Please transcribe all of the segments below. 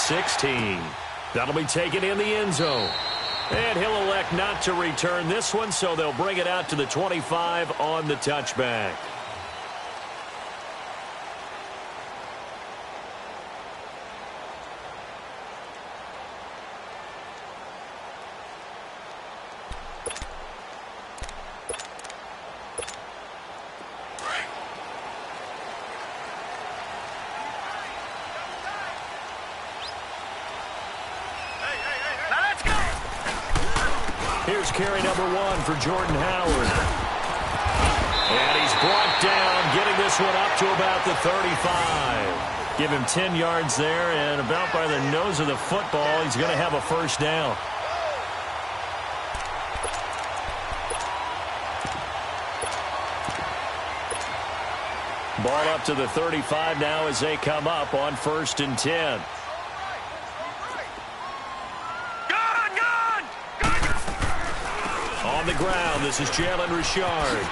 16. That'll be taken in the end zone. And he'll elect not to return this one, so they'll bring it out to the 25 on the touchback. Here's carry number 1 for Jordan Howard. And he's brought down, getting this one up to about the 35. Give him 10 yards there, and about by the nose of the football, he's going to have a first down. Ball up to the 35 now as they come up on 1st and 10. On the ground, this is Jalen Richard.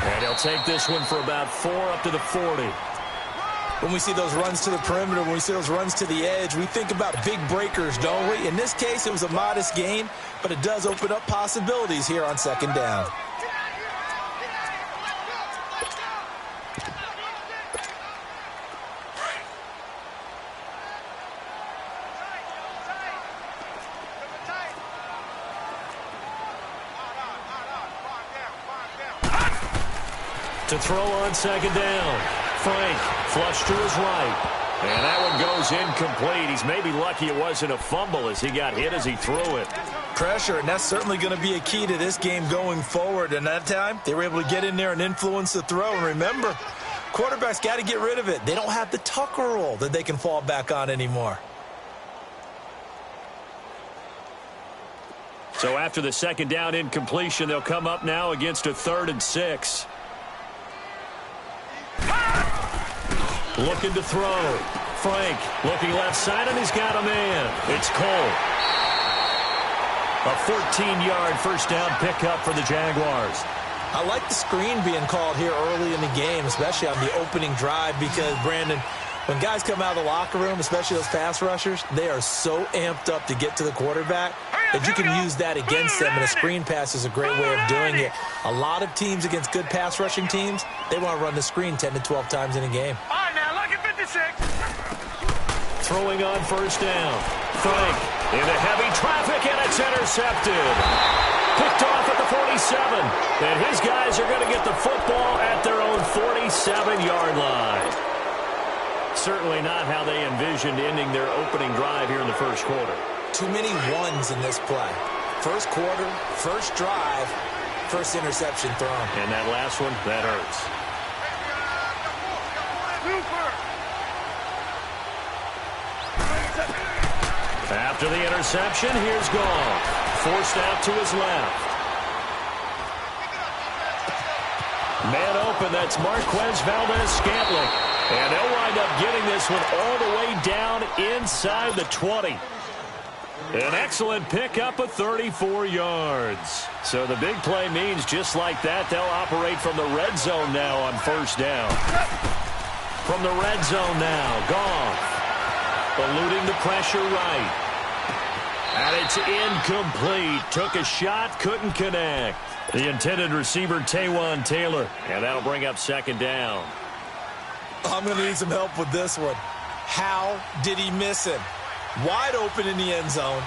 And he'll take this one for about 4 up to the 40. When we see those runs to the perimeter, when we see those runs to the edge, we think about big breakers, don't we? In this case, it was a modest gain, but it does open up possibilities here on 2nd down. To throw on 2nd down. Frank flush to his right. And that one goes incomplete. He's maybe lucky it wasn't a fumble as he got hit as he threw it. Pressure, and that's certainly going to be a key to this game going forward. And that time, they were able to get in there and influence the throw. And remember, quarterbacks got to get rid of it. They don't have the Tucker roll that they can fall back on anymore. So after the 2nd down incompletion, they'll come up now against a 3rd and 6. Looking to throw. Frank looking left side, and he's got a man. It's Cole. A 14-yard first down pickup for the Jaguars. I like the screen being called here early in the game, especially on the opening drive, because, Brandon, when guys come out of the locker room, especially those pass rushers, they are so amped up to get to the quarterback that you can use that against them, and a screen pass is a great way of doing it. A lot of teams against good pass rushing teams, they want to run the screen 10 to 12 times in a game. All right, now, look at 56. Throwing on 1st down. Frank into heavy traffic, and it's intercepted. Picked off at the 47. And his guys are going to get the football at their own 47-yard line. Certainly not how they envisioned ending their opening drive here in the 1st quarter. Too many ones in this play. 1st quarter, 1st drive, 1st interception thrown. And that last one, that hurts. After the interception, here's Goff. Forced out to his left. Man open, that's Marquez Valdez-Scantling. And they'll wind up getting this one all the way down inside the 20. An excellent pickup of 34 yards. So the big play means just like that, they'll operate from the red zone now on 1st down. From the red zone now, Goff. Eluding the pressure right. And it's incomplete. Took a shot, couldn't connect. The intended receiver, Taywan Taylor. And that'll bring up 2nd down. I'm going to need some help with this one. How did he miss him? Wide open in the end zone.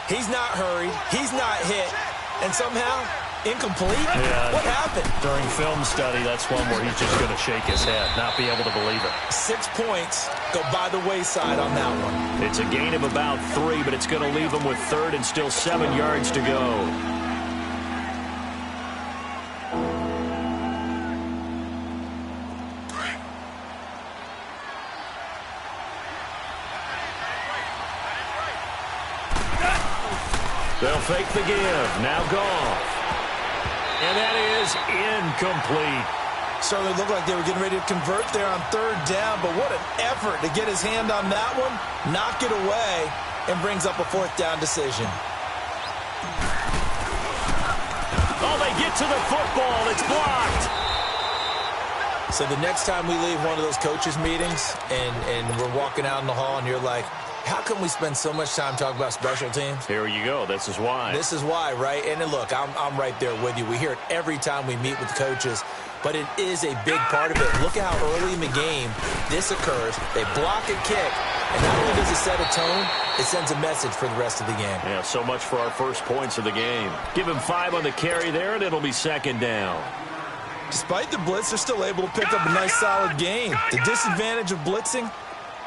He's not hurried. He's not hit. And somehow, incomplete? Yeah, what happened? During film study, that's one where he's just going to shake his head, not be able to believe it. 6 points go by the wayside on that one. It's a gain of about 3, but it's going to leave him with 3rd and still 7 yards to go. They'll fake the give. Now Goff. And that is incomplete. Certainly looked like they were getting ready to convert there on 3rd down, but what an effort to get his hand on that one, knock it away, and brings up a 4th down decision. Oh, they get to the football. It's blocked. So the next time we leave one of those coaches' meetings and we're walking out in the hall and you're like, how come we spend so much time talking about special teams? Here you go. This is why. This is why, right? And then look, I'm right there with you. We hear it every time we meet with coaches, but it is a big part of it. Look at how early in the game this occurs. They block a kick, and not only does it set a tone, it sends a message for the rest of the game. Yeah, so much for our first points of the game. Give him 5 on the carry there, and it'll be second down. Despite the blitz, they're still able to pick up a nice, solid gain. The disadvantage of blitzing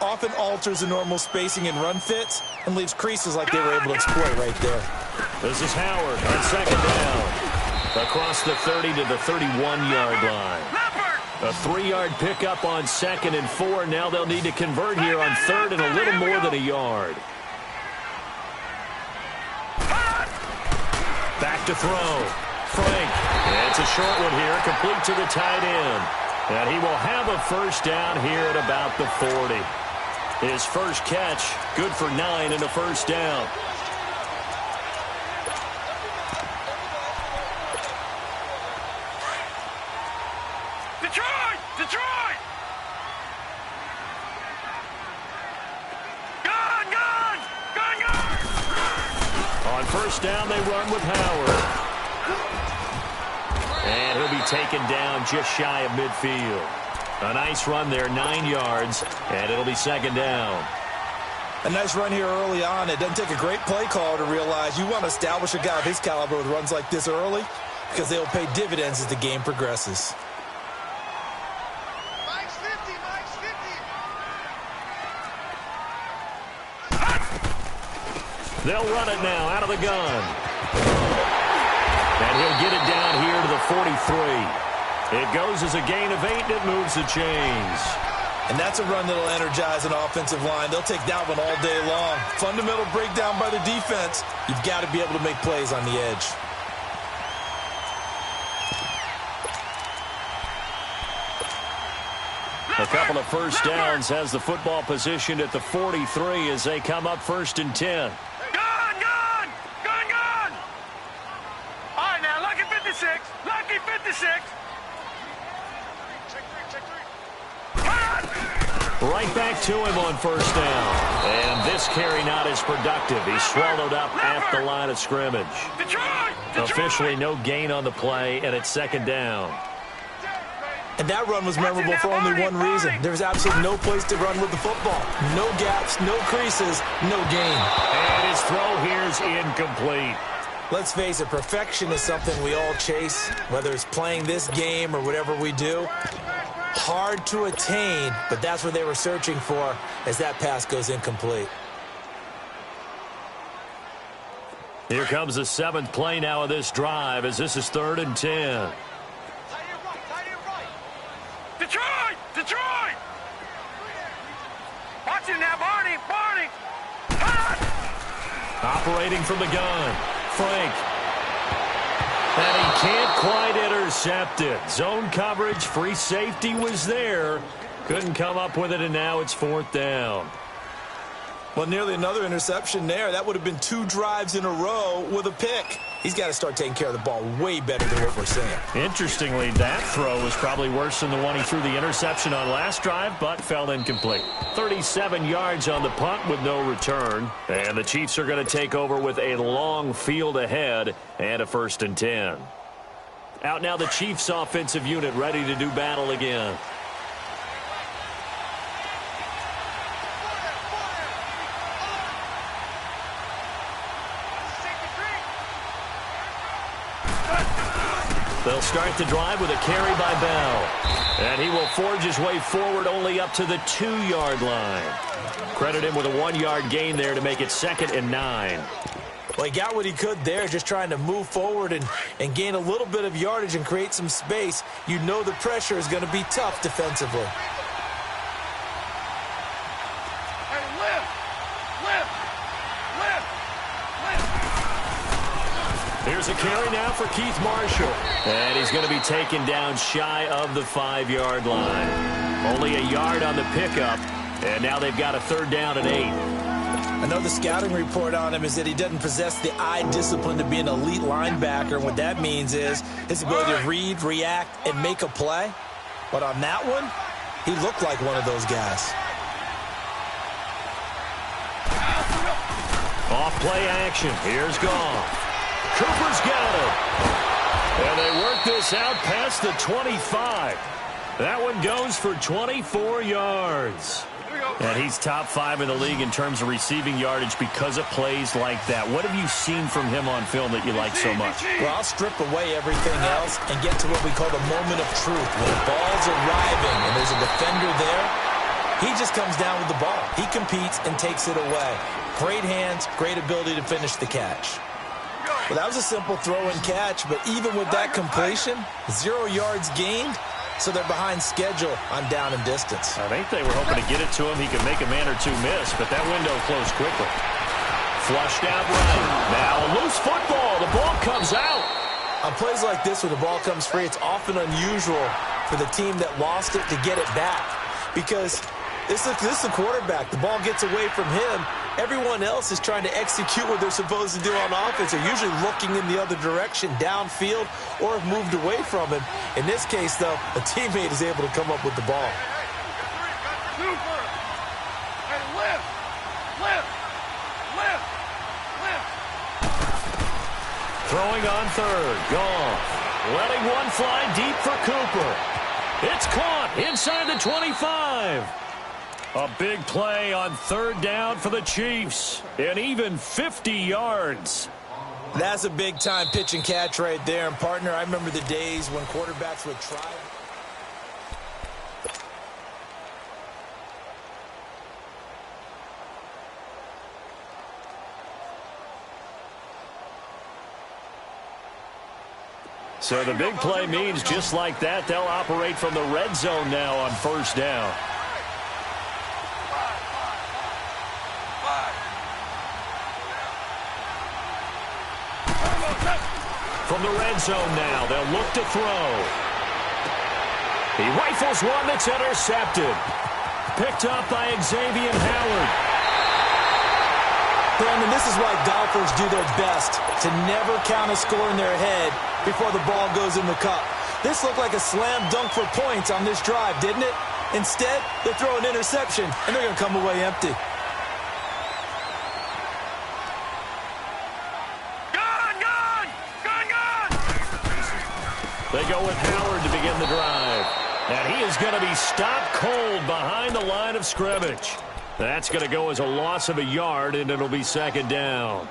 often alters the normal spacing and run fits and leaves creases like they were able to exploit right there. This is Howard on second down. Across the 30 to the 31-yard line. A 3-yard pickup on 2nd and 4. Now they'll need to convert here on 3rd and a little more than a yard. Back to throw. Frank. And it's a short one here, complete to the tight end. And he will have a first down here at about the 40. His first catch, good for 9 and a first down. Detroit! Gun! On first down, they run with Howard. And he'll be taken down just shy of midfield. A nice run there, 9 yards, and it'll be second down. A nice run here early on. It doesn't take a great play call to realize you want to establish a guy of his caliber with runs like this early because they'll pay dividends as the game progresses. Mike's 50, Mike's 50. They'll run it now out of the gun. And he'll get it down here to the 43. It goes as a gain of 8, and it moves the chains. And that's a run that'll energize an offensive line. They'll take that one all day long. Fundamental breakdown by the defense. You've got to be able to make plays on the edge. A couple of first downs has the football positioned at the 43 as they come up 1st and 10. Gun! All right, now, lucky 56. Lucky 56. Right back to him on first down. And this carry not as productive. He's swallowed up at the line of scrimmage. Detroit! Officially no gain on the play, and it's second down. And that run was memorable for only one reason. There's absolutely no place to run with the football. No gaps, no creases, no gain. And his throw here is incomplete. Let's face it, perfection is something we all chase, whether it's playing this game or whatever we do. Hard to attain, but that's what they were searching for as that pass goes incomplete. Here comes the 7th play now of this drive as this is 3rd and 10. Detroit! Watch it now, Barney! Operating from the gun. Frank. And he can't quite intercept it. Zone coverage, free safety was there. Couldn't come up with it, and now it's 4th down. Well, nearly another interception there. That would have been 2 drives in a row with a pick. He's got to start taking care of the ball way better than what we're seeing. Interestingly, that throw was probably worse than the one he threw the interception on last drive, but fell incomplete. 37 yards on the punt with no return. And the Chiefs are going to take over with a long field ahead and a 1st and 10. Out now the Chiefs offensive unit ready to do battle again. They'll start the drive with a carry by Bell. And he will forge his way forward only up to the 2-yard line. Credit him with a 1-yard gain there to make it 2nd and 9. Well, he got what he could there, just trying to move forward and gain a little bit of yardage and create some space. You know the pressure is going to be tough defensively. Here's a carry now for Keith Marshall. And he's going to be taken down shy of the 5-yard line. Only a yard on the pickup. And now they've got a 3rd down and 8. I know the scouting report on him is that he doesn't possess the eye discipline to be an elite linebacker. And what that means is his ability to read, react, and make a play. But on that one, he looked like one of those guys. Off play action. Here's Goff. Cooper's got it. And they work this out past the 25. That one goes for 24 yards. And he's top 5 in the league in terms of receiving yardage because of plays like that. What have you seen from him on film that you like so much? Well, I'll strip away everything else and get to what we call the moment of truth. When the ball's arriving and there's a defender there, he just comes down with the ball. He competes and takes it away. Great hands, great ability to finish the catch. Well, that was a simple throw and catch, but even with that completion, 0 yards gained, so they're behind schedule on down and distance. I think they were hoping to get it to him. He could make a man or two miss, but that window closed quickly. Flushed out right. Now a loose football. The ball comes out. On plays like this where the ball comes free, it's often unusual for the team that lost it to get it back because this is the quarterback. The ball gets away from him. Everyone else is trying to execute what they're supposed to do on offense. They're usually looking in the other direction, downfield, or have moved away from him. In this case, though, a teammate is able to come up with the ball. Super! Hey, lift! Throwing on third. Goff. Letting one fly deep for Cooper. It's caught inside the 25. A big play on third down for the Chiefs. And even 50 yards. That's a big-time pitch and catch right there. And, partner, I remember the days when quarterbacks would try. So the big play means just like that, they'll operate from the red zone now on first down. From the red zone now, they'll look to throw. He rifles one that's intercepted. Picked up by Xavier Howard. Brandon, this is why golfers do their best to never count a score in their head before the ball goes in the cup. This looked like a slam dunk for points on this drive, didn't it? Instead, they throw an interception, and they're going to come away empty. They go with Howard to begin the drive. And he is going to be stopped cold behind the line of scrimmage. That's going to go as a loss of a yard, and it'll be second down.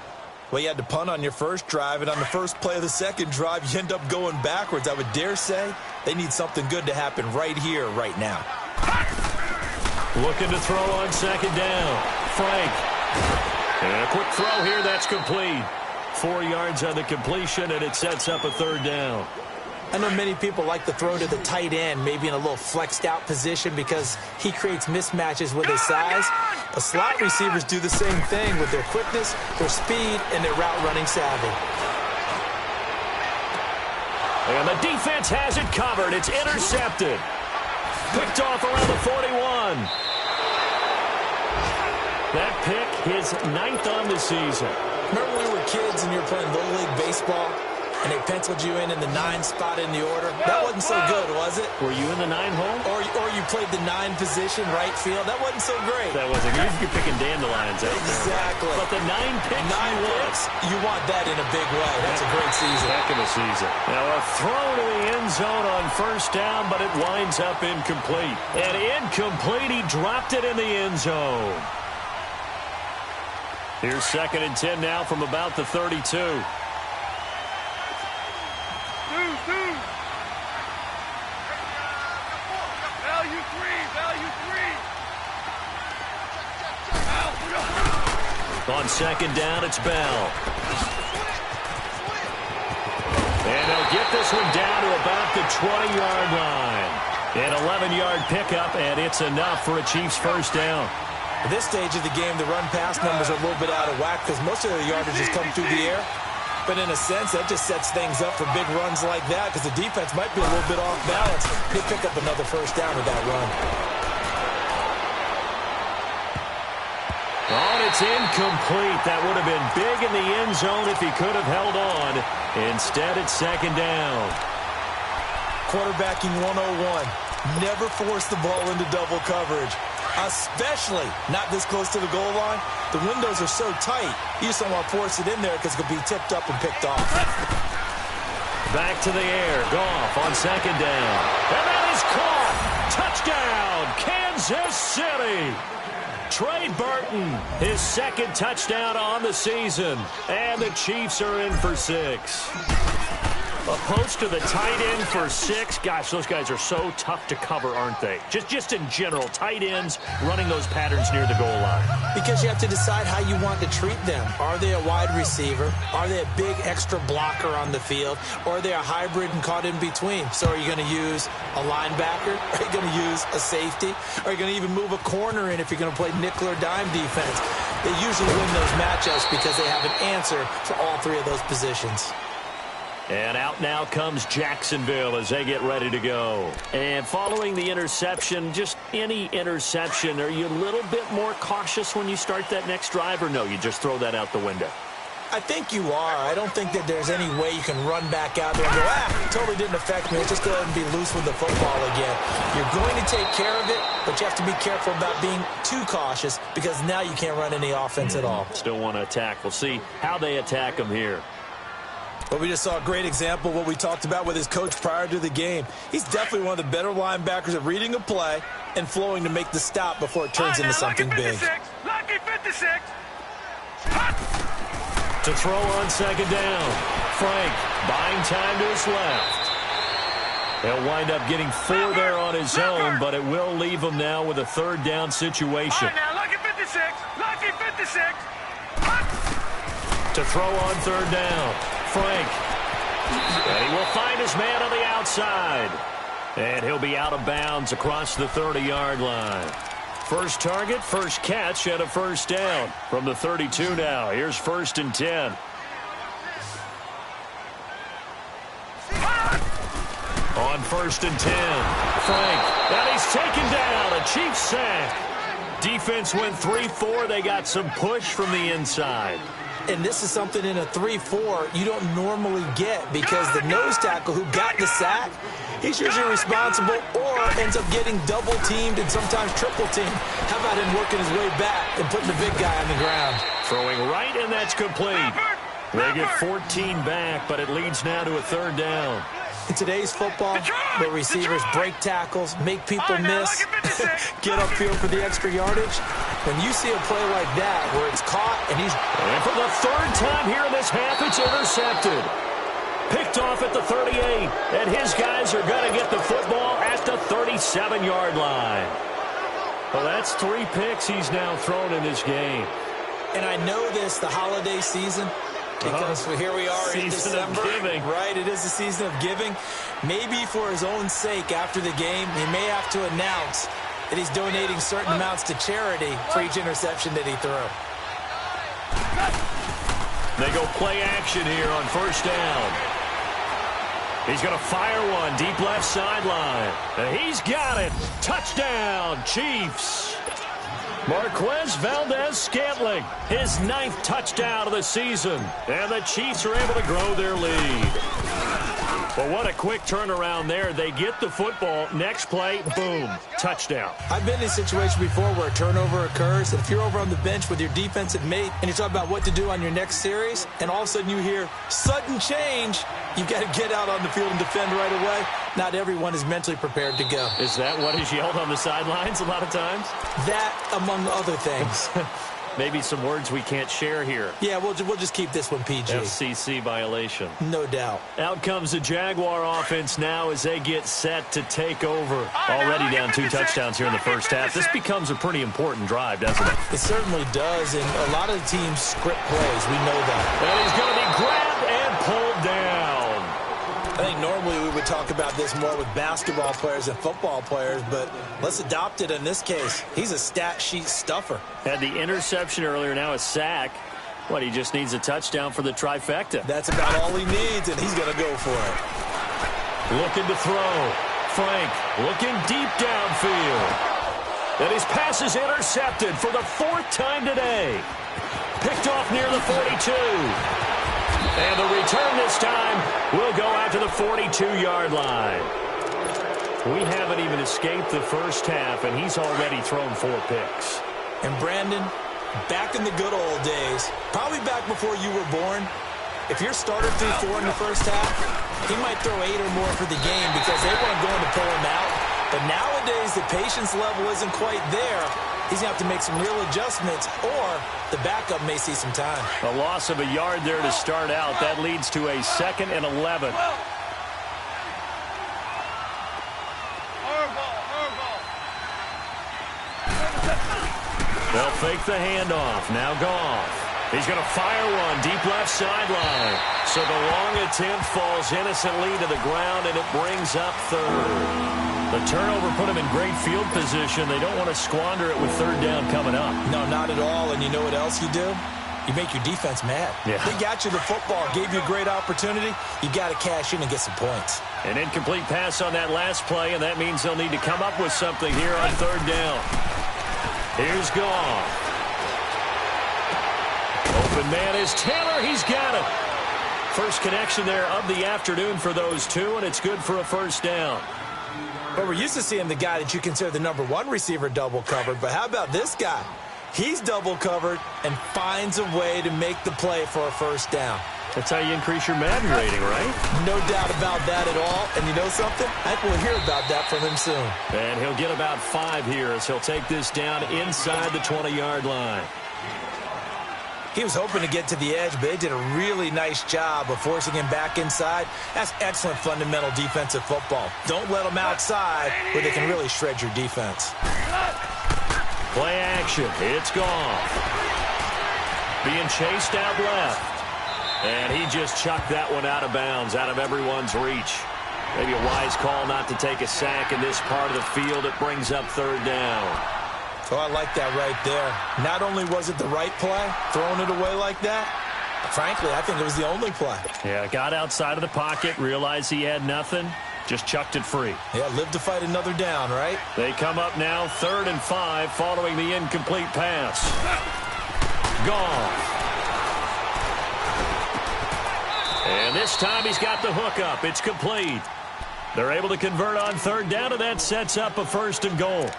Well, you had to punt on your first drive, and on the first play of the second drive, you end up going backwards. I would dare say they need something good to happen right here, right now. Looking to throw on second down. Frank. And a quick throw here, that's complete. 4 yards on the completion, and it sets up a third down. I know many people like to throw to the tight end, maybe in a little flexed out position because he creates mismatches with his size. But slot receivers do the same thing with their quickness, their speed, and their route running savvy. And the defense has it covered. It's intercepted. Picked off around the 41. That pick, his 9th on the season. Remember when we were kids and you were playing Little League Baseball? And they penciled you in the 9 spot in the order. That wasn't so good, was it? Were you in the 9 hole? Or you played the 9 position, right field. That wasn't so great. That wasn't good. You're picking dandelions out there. Exactly. But the 9 picks, you want that in a big way. That's a great season. Heck of a season. Now a throw to the end zone on first down, but it winds up incomplete. And incomplete, he dropped it in the end zone. Here's 2nd and 10 now from about the 32. On second down, it's Bell. And they'll get this one down to about the 20-yard line. An 11-yard pickup, and it's enough for a Chiefs first down. At this stage of the game, the run-pass numbers are a little bit out of whack because most of the yardage has come through the air. But in a sense, that just sets things up for big runs like that because the defense might be a little bit off balance. They pick up another first down with that run. Oh, and it's incomplete. That would have been big in the end zone if he could have held on. Instead, it's second down. Quarterbacking 101. Never force the ball into double coverage, especially not this close to the goal line. The windows are so tight, you just don't want to force it in there because it could be tipped up and picked off. Back to the air. Goff on second down. And that is caught. Touchdown, Kansas City. Trey Burton, his second touchdown on the season. And the Chiefs are in for 6. A post to the tight end for 6. Gosh, those guys are so tough to cover, aren't they? Just in general, tight ends running those patterns near the goal line. Because you have to decide how you want to treat them. Are they a wide receiver? Are they a big extra blocker on the field? Or are they a hybrid and caught in between? So are you going to use a linebacker? Are you going to use a safety? Are you going to even move a corner in if you're going to play nickel or dime defense? They usually win those matchups because they have an answer for all 3 of those positions. And out now comes Jacksonville as they get ready to go. And following the interception, just any interception, are you a little bit more cautious when you start that next drive, or no, you just throw that out the window? I think you are. I don't think that there's any way you can run back out there and go, totally didn't affect me. Let's just go ahead and be loose with the football again. You're going to take care of it, but you have to be careful about being too cautious because now you can't run any offense at all. Still want to attack. We'll see how they attack them here. But we just saw a great example of what we talked about with his coach prior to the game. He's definitely one of the better linebackers at reading a play and flowing to make the stop before it turns into something big. Lucky 56. To throw on second down. Frank buying time to his left. He'll wind up getting 4 there on his own, but it will leave him now with a third down situation. All right, now, lucky 56. Lucky 56. To throw on third down. Frank. And he will find his man on the outside. And he'll be out of bounds across the 30-yard line. First target, first catch, and a first down from the 32 now. Here's 1st and 10. On 1st and 10, Frank. And he's taken down. A Chiefs sack. Defense went 3-4. They got some push from the inside. And this is something in a 3-4 you don't normally get because the nose tackle who got the sack, he's usually responsible or ends up getting double-teamed and sometimes triple-teamed. How about him working his way back and putting the big guy on the ground? Throwing right, and that's complete. They get 14 back, but it leads now to a third down. In today's football, where receivers break tackles, make people miss, get upfield for the extra yardage, when you see a play like that where it's caught and he's... And for the 3rd time here in this half, it's intercepted. Picked off at the 38, and his guys are going to get the football at the 37-yard line. Well, that's 3 picks he's now thrown in this game. And I know this, the holiday season... Because here we are in December, right? It is the season of giving. Maybe for his own sake after the game, he may have to announce that he's donating certain amounts to charity for each interception that he threw. They go play action here on 1st down. He's going to fire one deep left sideline. He's got it. Touchdown, Chiefs. Marquez Valdez-Scantling, his 9th touchdown of the season. And the Chiefs are able to grow their lead. Well, what a quick turnaround there. They get the football. Next play, boom, touchdown. I've been in a situation before where a turnover occurs. And if you're over on the bench with your defensive mate and you're talking about what to do on your next series, and all of a sudden you hear sudden change, you've got to get out on the field and defend right away. Not everyone is mentally prepared to go. Is that what is yelled on the sidelines a lot of times? That, among other things. Maybe some words we can't share here. Yeah, we'll just keep this one PG. FCC violation. No doubt. Out comes the Jaguar offense now as they get set to take over. Already down 2 touchdowns here in the first half. This becomes a pretty important drive, doesn't it? It certainly does, and a lot of teams script plays. We know that. And he's going to be grabbed and pulled down. I think normally we would talk about this more with basketball players and football players, but let's adopt it in this case. He's a stat sheet stuffer. Had the interception earlier, now a sack. What, he just needs a touchdown for the trifecta. That's about all he needs, and he's going to go for it. Looking to throw. Frank looking deep downfield. And his pass is intercepted for the 4th time today. Picked off near the 42. And the return this time will go out to the 42-yard line. We haven't even escaped the first half, and he's already thrown 4 picks. And Brandon, back in the good old days, probably back before you were born, if your starter threw 4 in the first half, he might throw 8 or more for the game because they weren't going to pull him out. But nowadays, the patience level isn't quite there. He's going to have to make some real adjustments, or the backup may see some time. A loss of a yard there to start out. That leads to a 2nd and 11. They'll fake the handoff. Now Goff. He's going to fire one deep left sideline. So the long attempt falls innocently to the ground, and it brings up 3rd. The turnover put him in great field position. They don't want to squander it with 3rd down coming up. No, not at all. And you know what else you do? You make your defense mad. Yeah. They got you the football, gave you a great opportunity. You got to cash in and get some points. An incomplete pass on that last play, and that means they'll need to come up with something here on 3rd down. Here's Goff. Open man is Taylor. He's got it. First connection there of the afternoon for those two, and it's good for a 1st down. But we're used to seeing the guy that you consider the number 1 receiver double covered. But how about this guy? He's double covered and finds a way to make the play for a 1st down. That's how you increase your Madden rating, right? No doubt about that at all. And you know something? I think we'll hear about that from him soon. And he'll get about 5 here as he'll take this down inside the 20-yard line. He was hoping to get to the edge, but they did a really nice job of forcing him back inside. That's excellent fundamental defensive football. Don't let them outside where they can really shred your defense. Play action. It's Goff. Being chased out left. And he just chucked that one out of bounds, out of everyone's reach. Maybe a wise call not to take a sack in this part of the field. It brings up 3rd down. So I like that right there. Not only was it the right play, throwing it away like that, frankly, I think it was the only play. Yeah, got outside of the pocket, realized he had nothing, just chucked it free. Yeah, live to fight another down, right? They come up now 3rd and 5 following the incomplete pass. Goff. And this time he's got the hook up. It's complete. They're able to convert on 3rd down, and that sets up a 1st and goal.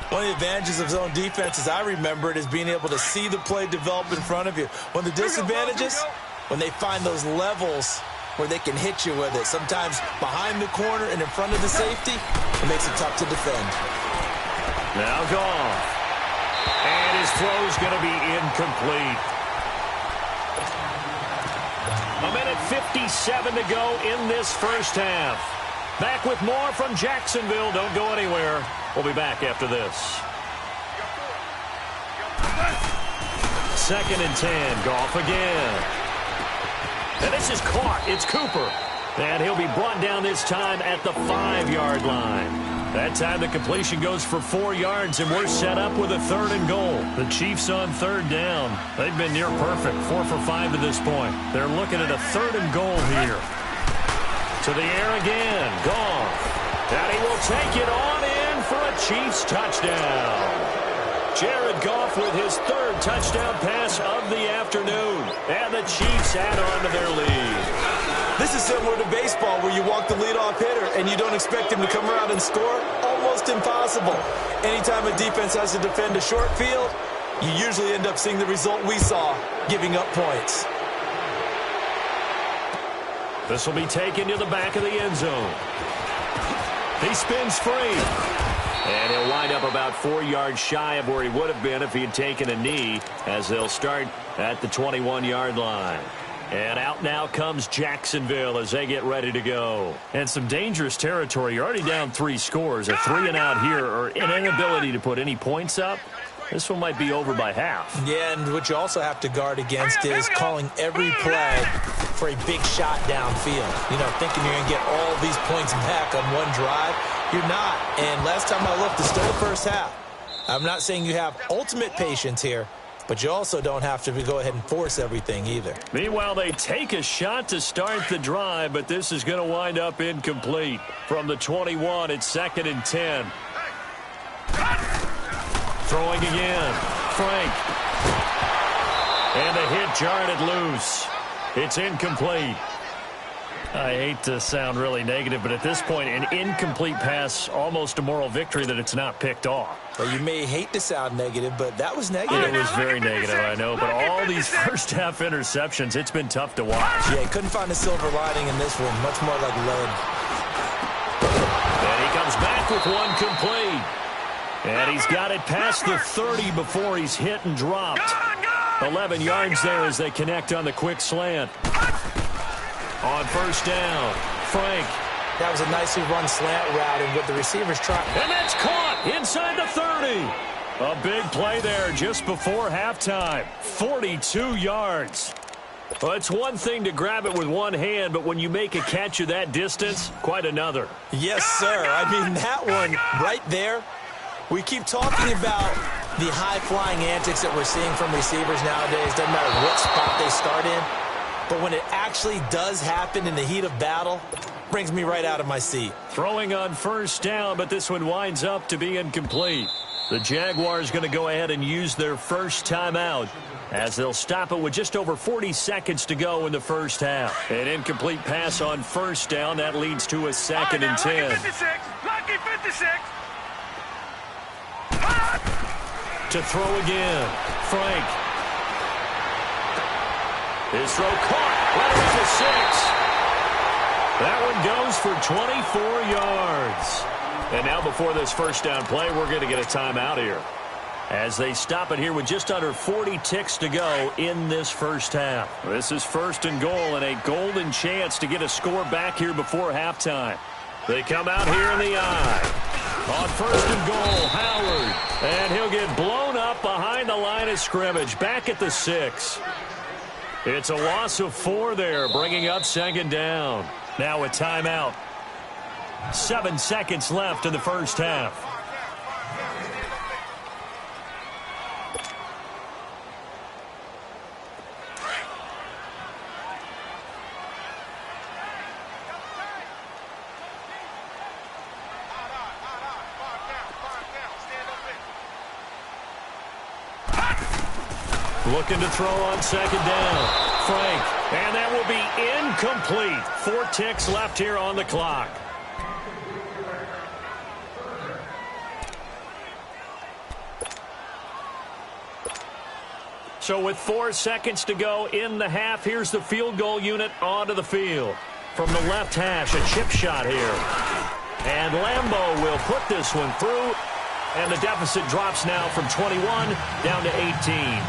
One of the advantages of zone defense, as I remember it, is being able to see the play develop in front of you. One of the disadvantages, when they find those levels where they can hit you with it. Sometimes behind the corner and in front of the safety, it makes it tough to defend. Now Goff. And his throw's going to be incomplete. 1:57 to go in this 1st half. Back with more from Jacksonville. Don't go anywhere. We'll be back after this. 2nd and 10. Goff again. And this is caught. It's Cooper. And he'll be brought down this time at the 5-yard line. That time the completion goes for 4 yards, and we're set up with a 3rd and goal. The Chiefs on 3rd down. They've been near perfect, 4 for 5 to this point. They're looking at a 3rd and goal here. To the air again. Goff. And he will take it on in for a Chiefs touchdown. Jared Goff with his 3rd touchdown pass of the afternoon. And the Chiefs add on to their lead. This is similar to baseball where you walk the leadoff hitter and you don't expect him to come around and score. Almost impossible. Anytime a defense has to defend a short field, you usually end up seeing the result we saw, giving up points. This will be taken to the back of the end zone. He spins free. And he'll wind up about 4 yards shy of where he would have been if he had taken a knee, as they'll start at the 21-yard line. And out now comes Jacksonville as they get ready to go. And some dangerous territory. You're already down 3 scores. A 3 and out here, or an inability to put any points up. This one might be over by half. Yeah, and what you also have to guard against is calling every play for a big shot downfield. You know, thinking you're going to get all these points back on one drive. You're not. And last time I looked, it's still the first half. I'm not saying you have ultimate patience here, but you also don't have to go ahead and force everything either. Meanwhile, they take a shot to start the drive, but this is going to wind up incomplete. From the 21, it's 2nd and 10. Throwing again. Frank. And the hit jarred it loose. It's incomplete. I hate to sound really negative, but at this point, an incomplete pass, almost a moral victory that it's not picked off. Well, you may hate to sound negative, but that was negative. It was very negative, I know, but all these first-half interceptions, it's been tough to watch. Yeah, he couldn't find a silver lining in this one, much more like lead. And he comes back with one complete. And he's got it past the 30 before he's hit and dropped. 11 yards there as they connect on the quick slant. On first down, Frank. That was a nicely run slant route, and with the receivers trying. And that's caught inside the 30. A big play there just before halftime. 42 yards. Well, it's one thing to grab it with one hand, but when you make a catch of that distance, quite another. Yes, sir. I mean, that one right there. We keep talking about the high-flying antics that we're seeing from receivers nowadays. Doesn't matter what spot they start in. But when it actually does happen in the heat of battle, brings me right out of my seat. Throwing on first down, but this one winds up to be incomplete. The Jaguars going to go ahead and use their first timeout as they'll stop it with just over 40 seconds to go in the first half. An incomplete pass on first down. That leads to a 2nd and 10. Lucky 56. To throw again, Frank. His throw caught right at the 6. That one goes for 24 yards. And now before this first down play, we're going to get a timeout here as they stop it here with just under 40 ticks to go in this first half. This is 1st and goal and a golden chance to get a score back here before halftime. They come out here in the eye. On 1st and goal, Howard. And he'll get blown up behind the line of scrimmage, back at the 6. It's a loss of 4 there, bringing up 2nd down. Now a timeout. 7 seconds left in the first half. Looking to throw on 2nd down. Frank. And that will be incomplete. 4 ticks left here on the clock. So with 4 seconds to go in the half, here's the field goal unit onto the field. From the left hash, a chip shot here. And Lambeau will put this one through. And the deficit drops now from 21 down to 18.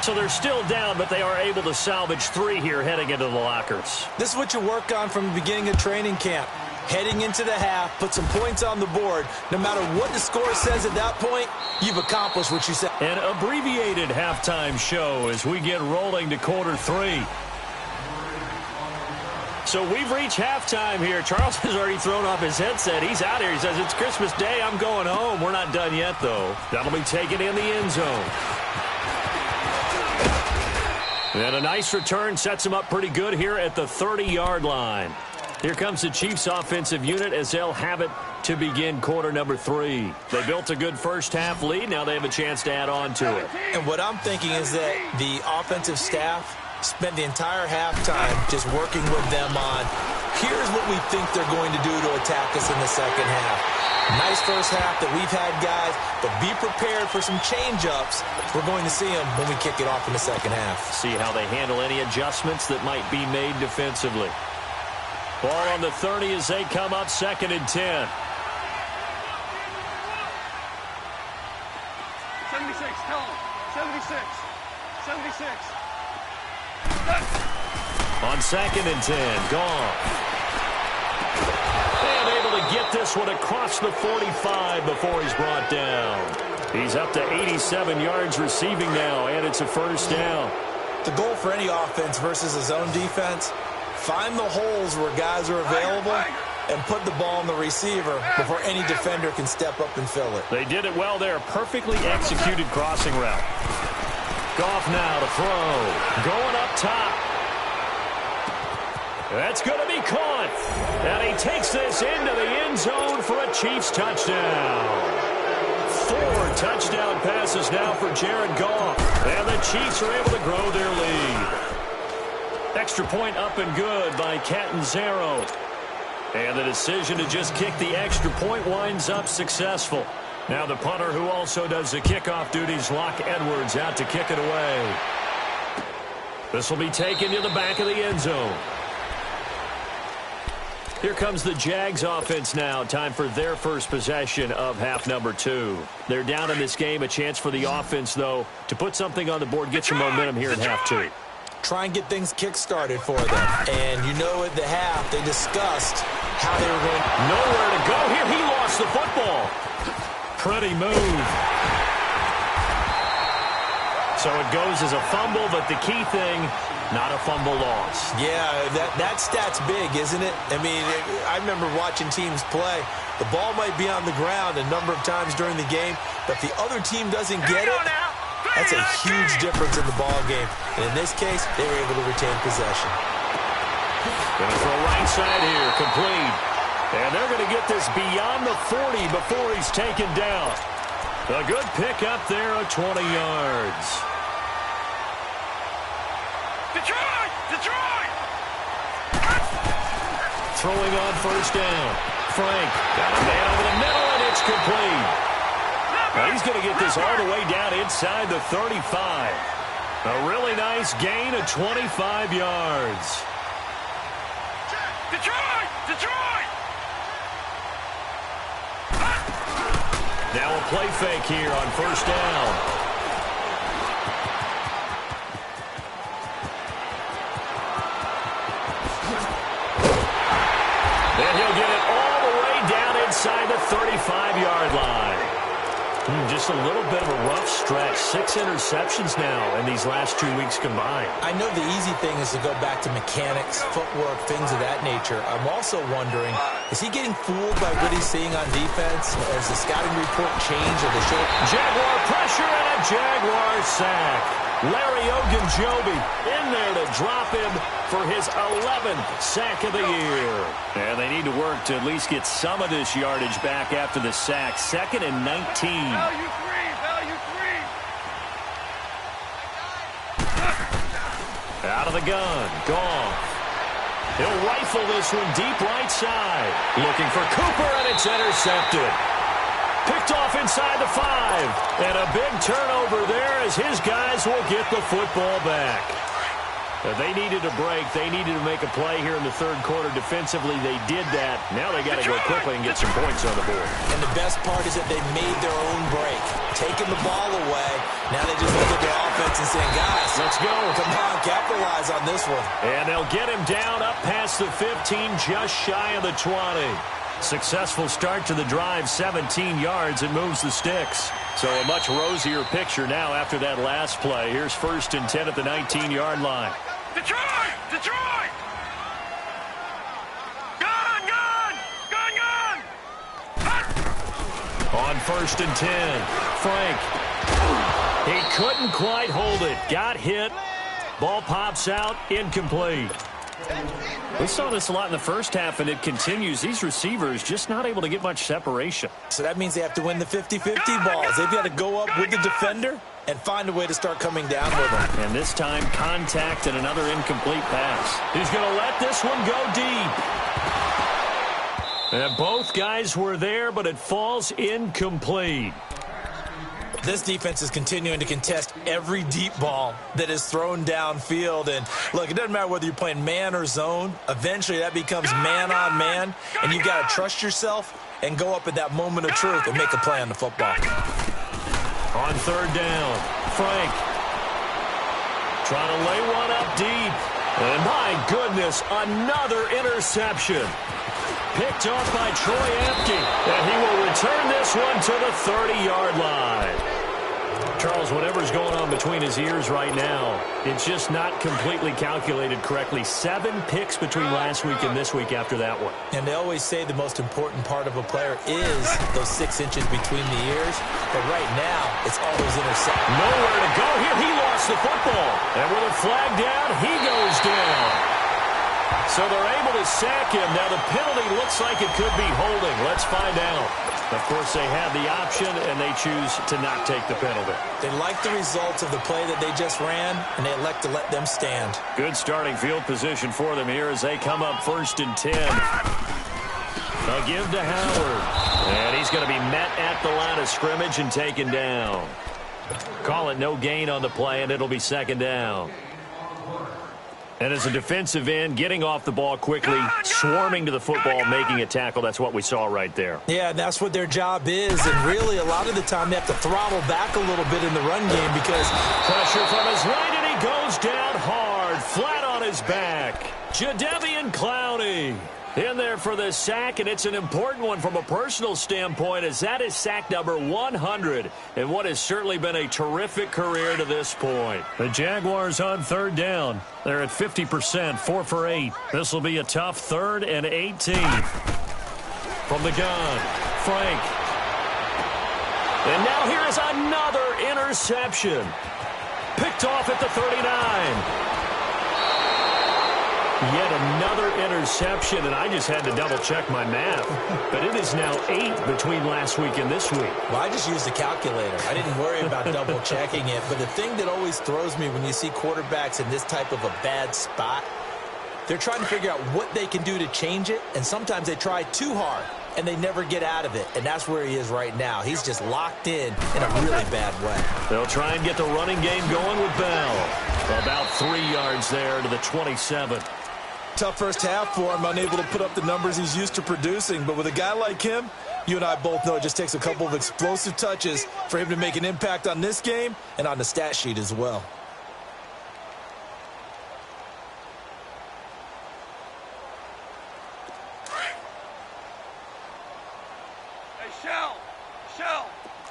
So they're still down, but they are able to salvage 3 here heading into the lockers. This is what you work on from the beginning of training camp. Heading into the half, put some points on the board. No matter what the score says at that point, you've accomplished what you said. An abbreviated halftime show as we get rolling to quarter 3. So we've reached halftime here. Charles has already thrown off his headset. He's out here. He says, it's Christmas Day. I'm going home. We're not done yet, though. That'll be taken in the end zone. And a nice return sets him up pretty good here at the 30-yard line. Here comes the Chiefs offensive unit as they'll have it to begin quarter number 3. They built a good first half lead. Now they have a chance to add on to it. And what I'm thinking is that the offensive staff spent the entire halftime just working with them on, here's what we think they're going to do to attack us in the second half. Nice first half that we've had, guys, but be prepared for some change-ups. We're going to see them when we kick it off in the second half. See how they handle any adjustments that might be made defensively. Ball on the 30 as they come up 2nd and 10. 76, tell him. 76. 76. On 2nd and 10, gone. And able to get this one across the 45 before he's brought down. He's up to 87 yards receiving now, and it's a first down. The goal for any offense versus a zone defense, find the holes where guys are available and put the ball on the receiver before any defender can step up and fill it. They did it well there. Perfectly executed crossing route. Goff now to throw. Going up top. That's going to be caught. And he takes this into the end zone for a Chiefs touchdown. 4 touchdown passes now for Jared Goff. And the Chiefs are able to grow their lead. Extra point up and good by Catanzaro. And the decision to just kick the extra point winds up successful. Now the punter who also does the kickoff duties, Locke Edwards, out to kick it away. This will be taken to the back of the end zone. Here comes the Jags offense now. Time for their first possession of half number 2. They're down in this game. A chance for the offense, though, to put something on the board, get some momentum here in half 2. Try and get things kick-started for them. And you know at the half, they discussed how they were going. Nowhere to go here. He lost the football. Pretty move. So it goes as a fumble, but the key thing, not a fumble loss. Yeah, that stat's big, isn't it? I mean, I remember watching teams play. The ball might be on the ground a number of times during the game, but if the other team doesn't get it, that's a huge difference in the ball game. And in this case, they were able to retain possession. Going to throw right side here, complete. And they're going to get this beyond the 40 before he's taken down. A good pickup there of 20 yards. Detroit! Detroit! Throwing on first down. Frank got a man over the middle, and it's complete. Now he's going to get this all the way down inside the 35. A really nice gain of 25 yards. Detroit! Detroit! Now a play fake here on first down. And he'll get it all the way down inside the 35-yard line. Just a little bit of a rough stretch. 6 interceptions now in these last 2 weeks combined. I know the easy thing is to go back to mechanics, footwork, things of that nature. I'm also wondering, is he getting fooled by what he's seeing on defense? Or has the scouting report changed? Or the show? Jaguar pressure and a Jaguar sack. Larry Ogunjobi in there to drop him for his 11th sack of the year. And they need to work to at least get some of this yardage back after the sack. 2nd and 19. Value free! Value free! Out of the gun. Goff. He'll rifle this one deep right side. Looking for Cooper, and it's intercepted. Picked off inside the 5. And a big turnover there as his guys will get the football back. They needed a break. They needed to make a play here in the third quarter. Defensively, they did that. Now they got to go quickly and get some points on the board. And the best part is that they made their own break. Taking the ball away. Now they just look at their offense and saying, guys, let's go. Come on, capitalize on this one. And they'll get him down up past the 15, just shy of the 20. Successful start to the drive, 17 yards, and moves the sticks. So a much rosier picture now after that last play. Here's 1st and 10 at the 19-yard line. Detroit! Detroit! Gun! Gun! Gun! Gun! On 1st and 10, Frank. He couldn't quite hold it. Got hit. Ball pops out, incomplete. We saw this a lot in the first half, and it continues. These receivers just not able to get much separation. So that means they have to win the 50-50 balls. They've got to go up with the defender and find a way to start coming down with them. And this time, contact and another incomplete pass. He's going to let this one go deep. And both guys were there, but it falls incomplete. This defense is continuing to contest every deep ball that is thrown downfield. And, look, it doesn't matter whether you're playing man or zone. Eventually, that becomes man-on-man, and you've got to trust yourself and go up at that moment of truth and make a play on the football. On 3rd down, Frank trying to lay one up deep. And, my goodness, another interception. Picked off by Troy Apke, and he will return this one to the 30-yard line. Charles, whatever's going on between his ears right now, it's just not completely calculated correctly. 7 picks between last week and this week after that one. And they always say the most important part of a player is those 6 inches between the ears. But right now, it's all those interceptions. Nowhere to go here. He lost the football. And with a flag down, he goes down. So they're able to sack him. Now the penalty looks like it could be holding. Let's find out. Of course, they have the option, and they choose to not take the penalty. They like the results of the play that they just ran, and they elect to let them stand. Good starting field position for them here as they come up 1st and 10. They'll give to Howard. And he's going to be met at the line of scrimmage and taken down. Call it no gain on the play, and it'll be 2nd down. And as a defensive end, getting off the ball quickly, swarming to the football, making a tackle, that's what we saw right there. Yeah, and that's what their job is. And really, a lot of the time, they have to throttle back a little bit in the run game because pressure from his right, and he goes down hard, flat on his back. Jadeveon Clowney in there for the sack, and it's an important one from a personal standpoint as that is sack number 100 in what has certainly been a terrific career to this point. The Jaguars on 3rd down. They're at 50%, 4 for 8. This will be a tough 3rd and 18. From the gun, Frank. And now here is another interception. Picked off at the 39. Yet another interception, and I just had to double-check my math. But it is now 8 between last week and this week. Well, I just used a calculator. I didn't worry about double-checking it. But the thing that always throws me when you see quarterbacks in this type of a bad spot, they're trying to figure out what they can do to change it, and sometimes they try too hard, and they never get out of it. And that's where he is right now. He's just locked in a really bad way. They'll try and get the running game going with Bell. About 3 yards there to the 27. Tough first half for him, unable to put up the numbers he's used to producing. But with a guy like him, you and I both know it just takes a couple of explosive touches for him to make an impact on this game and on the stat sheet as well. Hey, Shell,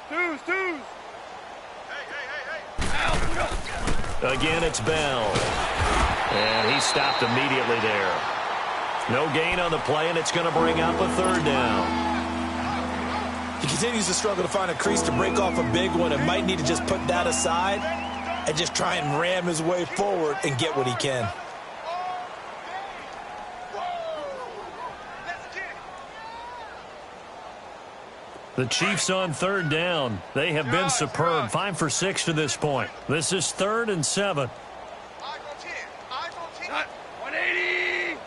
twos. Hey. Again, it's Bell. And he stopped immediately there. No gain on the play, and it's going to bring up a 3rd down. He continues to struggle to find a crease to break off a big one and might need to just put that aside and just try and ram his way forward and get what he can. The Chiefs on 3rd down. They have been superb, 5 for 6 to this point. This is 3rd and 7. 180.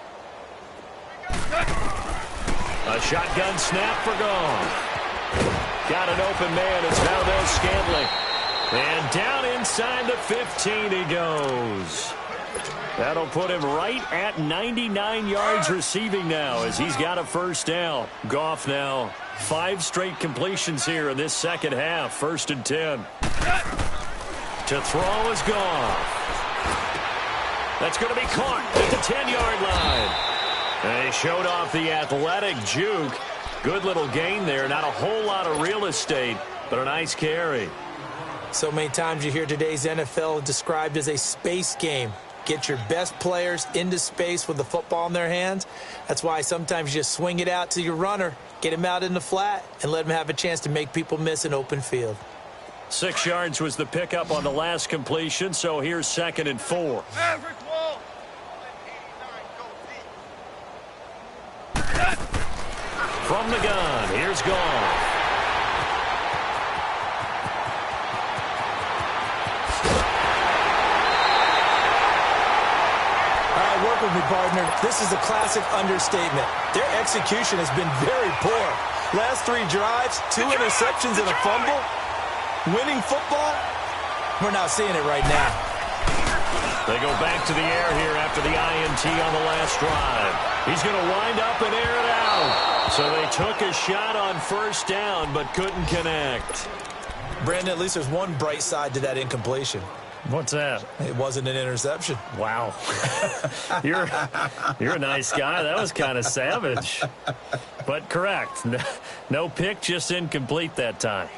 A shotgun snap for gone. Got an open man. It's Valdez-Scantling. And down inside the 15 he goes. That'll put him right at 99 yards receiving now as he's got a 1st down. Goff now 5 straight completions here in this 2nd half. 1st and 10. To throw is Goff. That's going to be caught at the 10-yard line. And he showed off the athletic juke. Good little gain there. Not a whole lot of real estate, but a nice carry. So many times you hear today's NFL described as a space game. Get your best players into space with the football in their hands. That's why sometimes you just swing it out to your runner, get him out in the flat, and let him have a chance to make people miss an open field. 6 yards was the pickup on the last completion, so here's 2nd and 4. From the gun, here's Goff. All right, work with me, partner. This is a classic understatement. Their execution has been very poor. Last 3 drives, 2 interceptions and a fumble. Winning football, we're not seeing it right now. They go back to the air here after the INT on the last drive. He's going to wind up and air it out. So they took a shot on 1st down but couldn't connect. Brandon, at least there's one bright side to that incompletion. What's that? It wasn't an interception. Wow. You're a nice guy. That was kind of savage. But correct. No pick, just incomplete that time.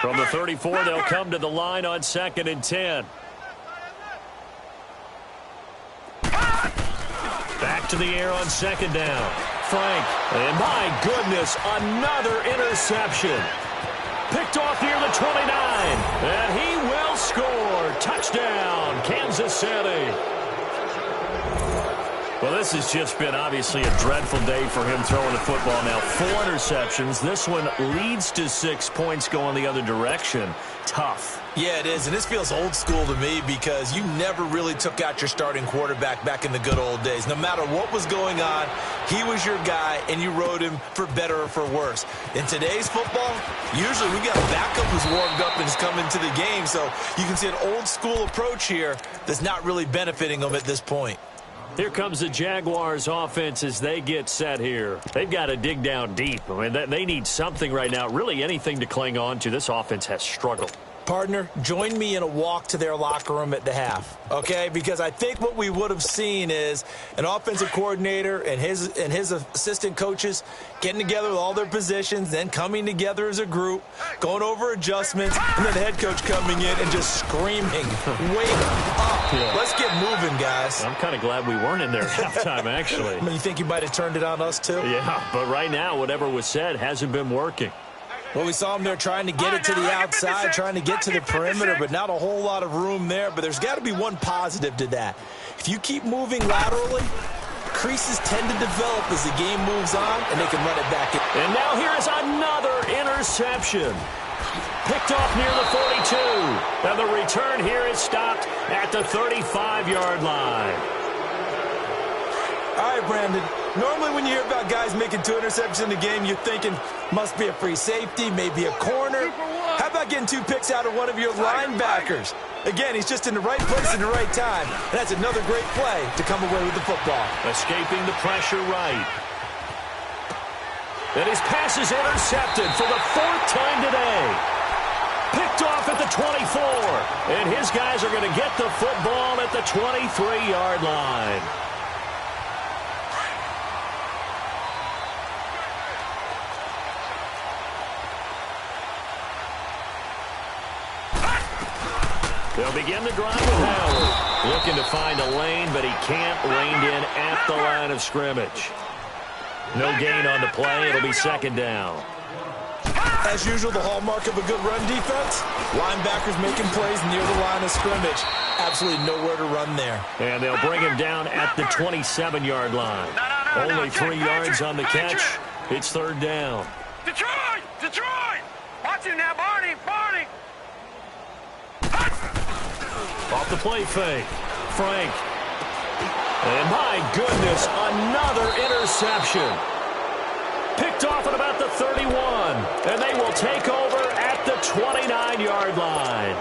From the 34, they'll come to the line on 2nd and 10. Back to the air on 2nd down. Frank, and my goodness, another interception. Picked off near the 29. And he will score. Touchdown, Kansas City. Well, this has just been obviously a dreadful day for him throwing the football. Now, 4 interceptions. This one leads to 6 points going the other direction. Tough. Yeah, it is, and this feels old school to me because you never really took out your starting quarterback back in the good old days. No matter what was going on, he was your guy, and you rode him for better or for worse. In today's football, usually we got a backup who's warmed up and has come into the game, so you can see an old school approach here that's not really benefiting them at this point. Here comes the Jaguars offense as they get set here. They've got to dig down deep. I mean, they need something right now, really anything to cling on to. This offense has struggled. Partner, join me in a walk to their locker room at the half, okay? Because I think what we would have seen is an offensive coordinator and his assistant coaches getting together with all their positions, then coming together as a group, going over adjustments, and then the head coach coming in and just screaming, wake up. Yeah. Let's get moving, guys. I'm kind of glad we weren't in there at halftime, actually. I mean, you think you might have turned it on us, too? Yeah, but right now, whatever was said hasn't been working. Well, we saw him there trying to get it to the outside, trying to get to the perimeter, but not a whole lot of room there. But there's got to be one positive to that. If you keep moving laterally, creases tend to develop as the game moves on, and they can run it back in. And now here is another interception. Picked off near the 42. And the return here is stopped at the 35-yard line. All right, Brandon. Normally when you hear about guys making 2 interceptions in the game, you're thinking must be a free safety, maybe a corner. How about getting 2 picks out of one of your linebackers? Again, he's just in the right place at the right time. And that's another great play to come away with the football. Escaping the pressure right. And his pass is intercepted for the 4th time today. Picked off at the 24. And his guys are going to get the football at the 23-yard line. They'll begin the drive with Howard. Looking to find a lane, but he can't. Reined in at the line of scrimmage. No gain on the play. It'll be 2nd down. As usual, the hallmark of a good run defense, linebackers making plays near the line of scrimmage. Absolutely nowhere to run there. And they'll bring him down at the 27-yard line. Only 3 yards on the catch. It's 3rd down. Detroit! Detroit! Watch him now, Barney! Barney! Off the play fake. Frank. And my goodness, another interception. Picked off at about the 31. And they will take over at the 29-yard line.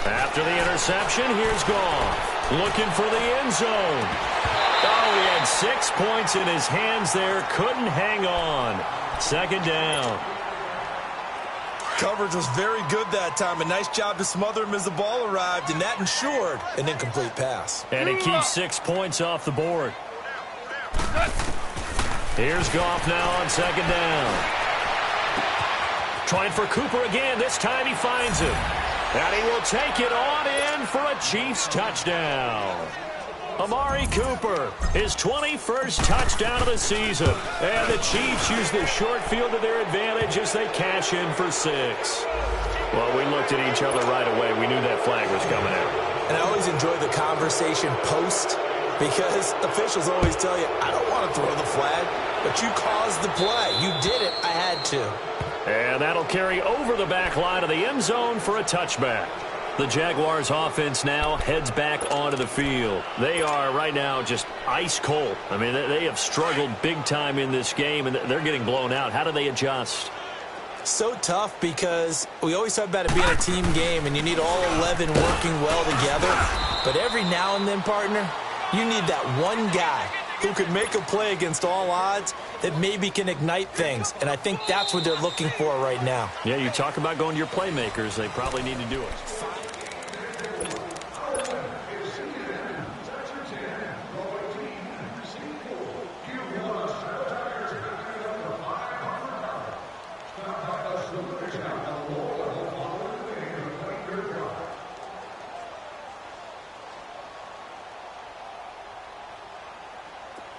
After the interception, here's Goff. Looking for the end zone. Oh, he had 6 points in his hands there. Couldn't hang on. 2nd down. Coverage was very good that time. A nice job to smother him as the ball arrived, and that ensured an incomplete pass. And it keeps 6 points off the board. Here's Goff now on 2nd down. Trying for Cooper again. This time he finds him. And he will take it on in for a Chiefs touchdown. Amari Cooper, his 21st touchdown of the season. And the Chiefs use the short field to their advantage as they cash in for 6. Well, we looked at each other right away. We knew that flag was coming out. And I always enjoy the conversation post because officials always tell you, I don't want to throw the flag, but you caused the play. You did it. I had to. And that'll carry over the back line of the end zone for a touchback. The Jaguars offense now heads back onto the field. They are right now just ice cold. I mean, they have struggled big time in this game, and they're getting blown out. How do they adjust? So tough because we always talk about it being a team game, and you need all 11 working well together. But every now and then, partner, you need that one guy who could make a play against all odds that maybe can ignite things. And I think that's what they're looking for right now. Yeah, you talk about going to your playmakers. They probably need to do it.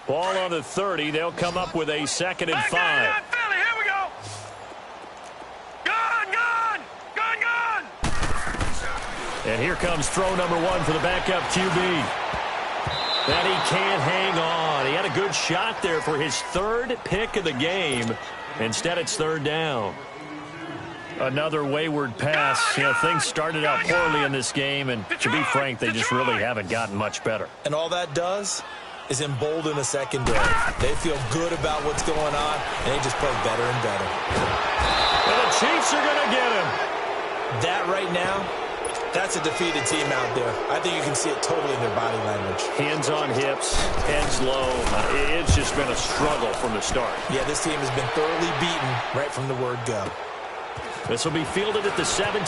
Ball on the 30. They'll come up with a 2nd and 5. Philly, here we go. Gun. And here comes throw number 1 for the backup QB. And he can't hang on. He had a good shot there for his 3rd pick of the game. Instead, it's 3rd down. Another wayward pass. You know, things started out poorly in this game, and to be frank, they just really haven't gotten much better. And all that does is embolden a secondary. They feel good about what's going on, and they just play better and better. And the Chiefs are going to get him. That right now, that's a defeated team out there. I think you can see it totally in their body language. Hands on hips, heads low. It's just been a struggle from the start. Yeah, this team has been thoroughly beaten right from the word go. This will be fielded at the 17.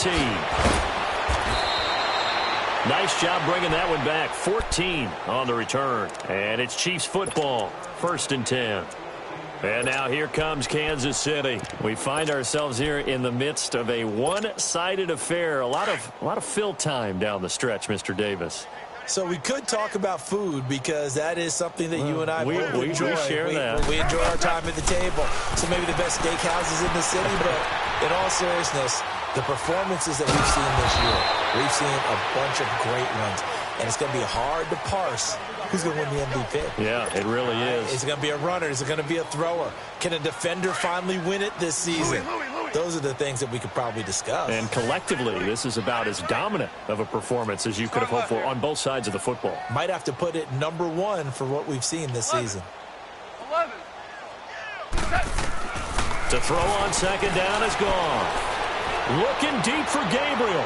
Nice job bringing that one back. 14 on the return. And it's Chiefs football. 1st and 10. And now here comes Kansas City. We find ourselves here in the midst of a one-sided affair. A lot of fill time down the stretch, Mr. Davis. So we could talk about food because that is something that you and I both enjoy. We share that. We enjoy our time at the table. So maybe the best steakhouses in the city, but in all seriousness, the performances that we've seen this year, we've seen a bunch of great ones. And it's going to be hard to parse who's going to win the MVP. Yeah, it really is. Is it going to be a runner? Is it going to be a thrower? Can a defender finally win it this season? Those are the things that we could probably discuss. And collectively, this is about as dominant of a performance as you could have hoped for on both sides of the football. Might have to put it number 1 for what we've seen this season. 11. To throw on 2nd down is gone. Looking deep for Gabriel.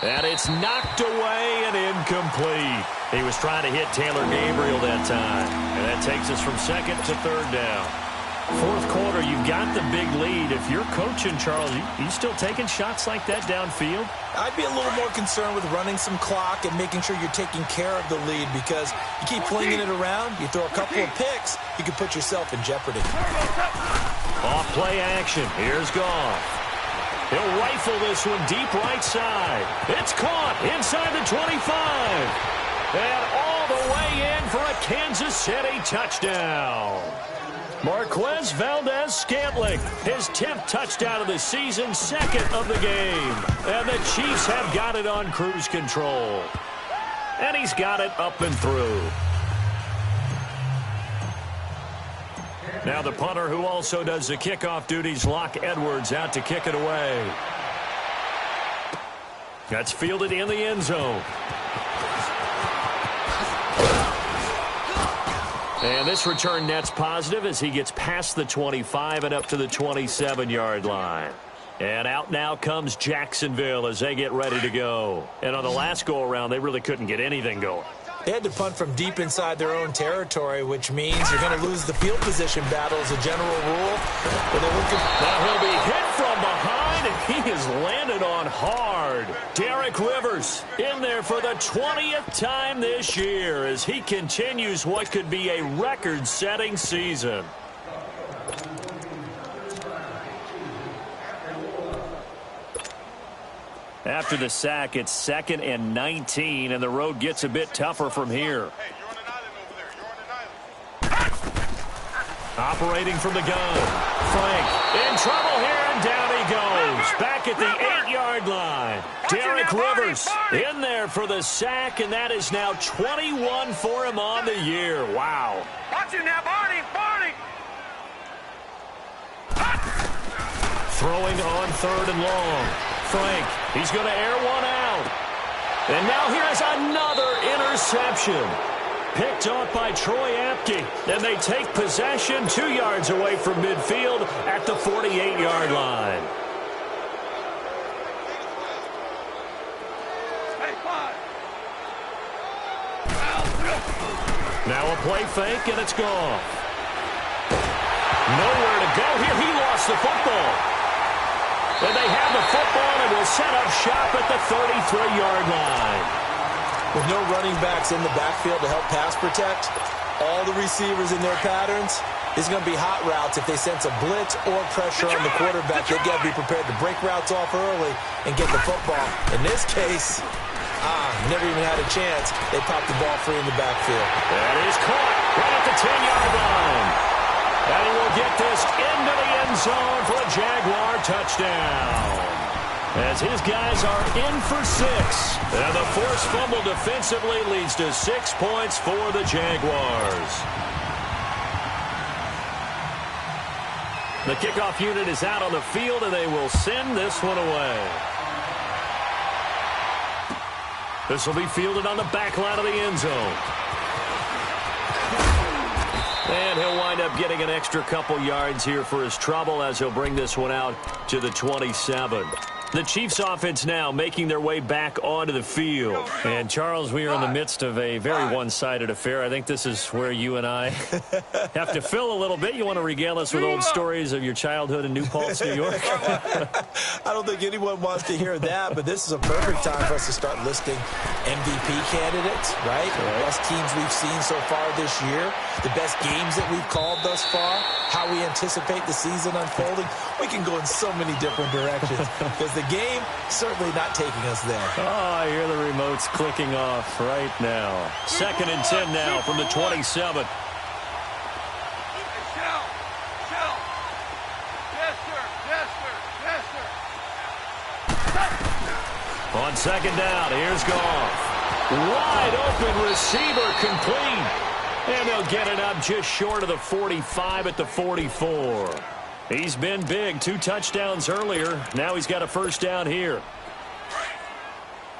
And it's knocked away and incomplete. He was trying to hit Taylor Gabriel that time. And that takes us from 2nd to 3rd down. 4th quarter, you've got the big lead. If you're coaching, Charles, you still taking shots like that downfield? I'd be a little more concerned with running some clock and making sure you're taking care of the lead because you keep flinging it around, you throw a couple of picks, you can put yourself in jeopardy. Off play action. Here's Goff. He'll rifle this one deep right side. It's caught inside the 25. And all the way in for a Kansas City touchdown. Marquez Valdez-Scantling, his 10th touchdown of the season, 2nd of the game. And the Chiefs have got it on cruise control. And he's got it up and through. Now the punter who also does the kickoff duties, Locke Edwards, out to kick it away. That's fielded in the end zone. And this return net's positive as he gets past the 25 and up to the 27-yard line. And out now comes Jacksonville as they get ready to go. And on the last go-around, they really couldn't get anything going. They had to punt from deep inside their own territory, which means you're going to lose the field position battle as a general rule. But they're looking. Now he'll be hit from behind, and he has landed on hard. Derek Rivers in there for the 20th time this year as he continues what could be a record-setting season. After the sack, it's 2nd and 19, and the road gets a bit tougher from here. Hey, you're on an island over there. You're on an island. Operating from the gun. Frank in trouble here, and down he goes. Back at the 8-yard line. Derek Rivers in there for the sack, and that is now 21 for him on the year. Wow. Watch him now, Barney. Throwing on 3rd and long. Frank, he's going to air one out. And now here's another interception. Picked off by Troy Apke. And they take possession 2 yards away from midfield at the 48-yard line. Now a play fake, and it's gone. Nowhere to go here. He lost the football. And they have the football and will set up shop at the 33-yard line. With no running backs in the backfield to help pass protect, all the receivers in their patterns, It's going to be hot routes. If they sense a blitz or pressure on the quarterback, they've got to be prepared to break routes off early and get the football. In this case, never even had a chance. They popped the ball free in the backfield. That is caught right at the 10-yard line. And he will get this into the end zone for a Jaguar touchdown. As his guys are in for 6. And the forced fumble defensively leads to 6 points for the Jaguars. The kickoff unit is out on the field, and they will send this one away. This will be fielded on the back line of the end zone. And he'll wind up getting an extra couple yards here for his trouble as he'll bring this one out to the 27. The Chiefs offense now making their way back onto the field. And, Charles, we are in the midst of a very one-sided affair. I think this is where you and I have to fill a little bit. You want to regale us with old stories of your childhood in New Paltz, New York? I don't think anyone wants to hear that, but this is a perfect time for us to start listing MVP candidates, right? The best teams we've seen so far this year, the best games that we've called thus far, how we anticipate the season unfolding. We can go in so many different directions because the game certainly not taking us there. Oh, I hear the remotes clicking off right now. 2nd and 10 now from the 27. Shout. Yes, sir. Yes, sir. Yes, sir. On 2nd down, here's Goff. Wide open receiver complete. And they'll get it up just short of the 45 at the 44. He's been big. 2 touchdowns earlier. Now he's got a first down here.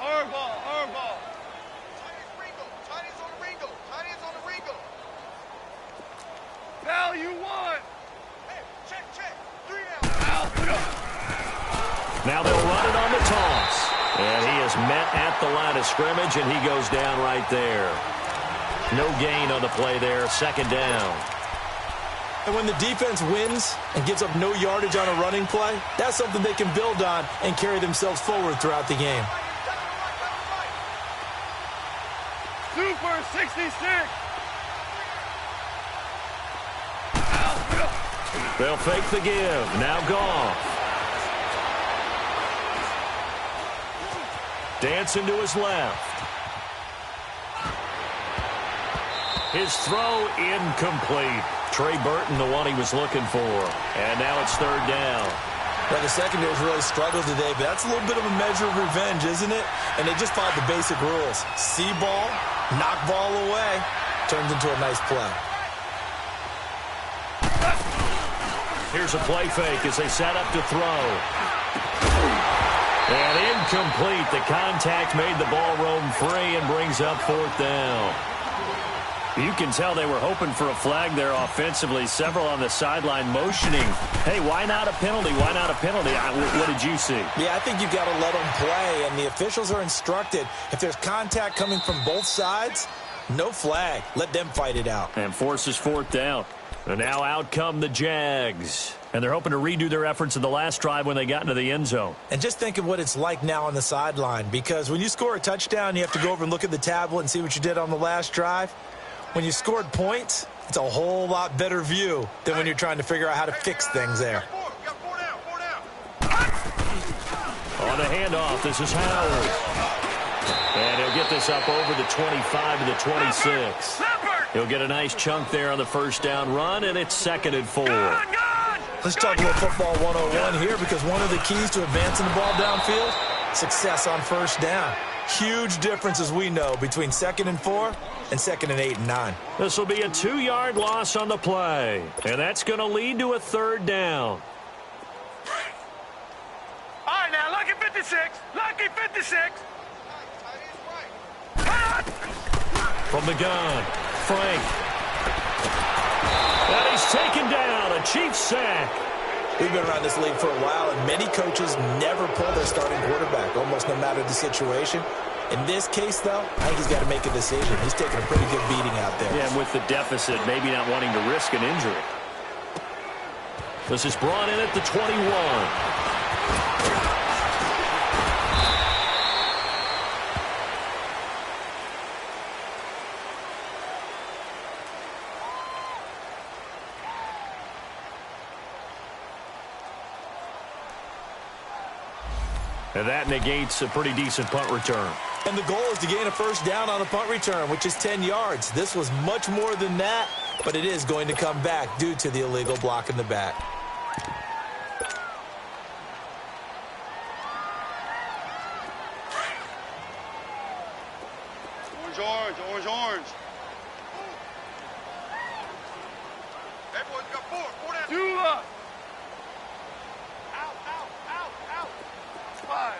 Our ball. Val, you won. Hey, check. 3 out. Now they'll run it on the toss. And he is met at the line of scrimmage, and he goes down right there. No gain on the play there. 2nd down. And when the defense wins and gives up no yardage on a running play, that's something they can build on and carry themselves forward throughout the game. Super 66. They'll fake the give. Now Goff. Dancing to his left. His throw incomplete. Trey Burton, the one he was looking for. And now it's 3rd down. Well, the secondary's really struggled today, but that's a little bit of a measure of revenge, isn't it? And they just followed the basic rules. See ball, knock ball away, turns into a nice play. Here's a play fake as they set up to throw. And incomplete. The contact made the ball roam free and brings up 4th down. You can tell they were hoping for a flag there offensively. Several on the sideline motioning. Hey, why not a penalty? Why not a penalty? What did you see? Yeah, I think you've got to let them play, and the officials are instructed. If there's contact coming from both sides, no flag. Let them fight it out. And forces 4th down. And now out come the Jags. And they're hoping to redo their efforts in the last drive when they got into the end zone. And just think of what it's like now on the sideline, because when you score a touchdown, you have to go over and look at the tablet and see what you did on the last drive. When you scored points, it's a whole lot better view than when you're trying to figure out how to fix things there. On the handoff, this is Howard. And he'll get this up over the 25 to the 26. He'll get a nice chunk there on the first down run, and it's 2nd and 4. Let's talk about football 101 here, because one of the keys to advancing the ball downfield, success on first down. Huge difference, as we know, between 2nd and 4 and 2nd and 8 and 9. This will be a 2-yard loss on the play, and that's going to lead to a 3rd down. All right, now, lucky 56. Lucky 56. From the gun, Frank. And he's taken down. A Chiefs sack. We've been around this league for a while, and many coaches never pull their starting quarterback, almost no matter the situation. In this case, though, I think he's got to make a decision. He's taking a pretty good beating out there. Yeah, and with the deficit, maybe not wanting to risk an injury. This is brought in at the 21. And that negates a pretty decent punt return. And the goal is to gain a first down on a punt return, which is 10 yards. This was much more than that, but it is going to come back due to the illegal block in the back. Orange, orange. Hey, boys, got four down. You up. Out. 5.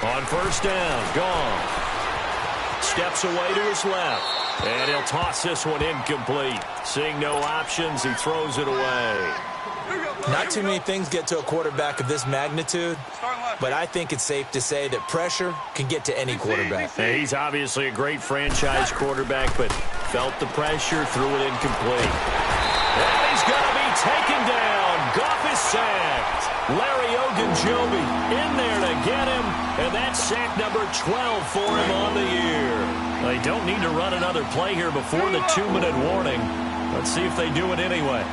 On first down, gone. Steps away to his left. And he'll toss this one incomplete. Seeing no options, he throws it away. Not too many things get to a quarterback of this magnitude, but I think it's safe to say that pressure can get to any quarterback. And he's obviously a great franchise quarterback, but felt the pressure, threw it incomplete. And he's going to be taken down. Goff is sacked. Larry Ogunjobi in there to get him, and that's sack number 12 for him on the year. They don't need to run another play here before the 2-minute warning. Let's see if they do it anyway.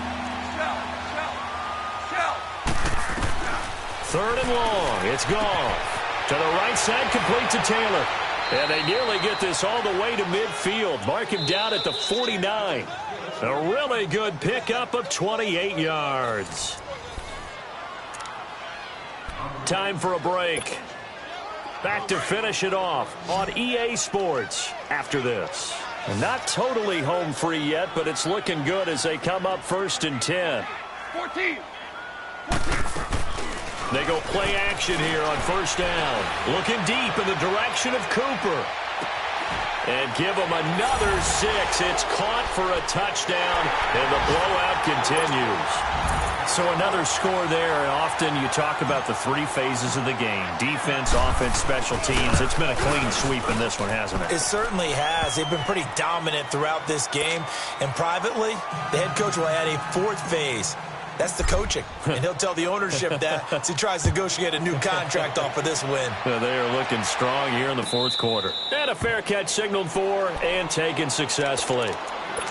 3rd and long. It's gone. To the right side, complete to Taylor. And they nearly get this all the way to midfield. Mark him down at the 49. A really good pickup of 28 yards. Time for a break. Back to finish it off on EA Sports after this. Not totally home free yet, but it's looking good as they come up 1st and 10. 14. They go play action here on first down. Looking deep in the direction of Cooper. And give him another 6. It's caught for a touchdown, and the blowout continues. So another score there, and often you talk about the 3 phases of the game. Defense, offense, special teams. It's been a clean sweep in this one, hasn't it? It certainly has. They've been pretty dominant throughout this game. And privately, the head coach will add a 4th phase. That's the coaching, and he'll tell the ownership that as he tries to negotiate a new contract off of this win. They are looking strong here in the 4th quarter. And a fair catch signaled for and taken successfully.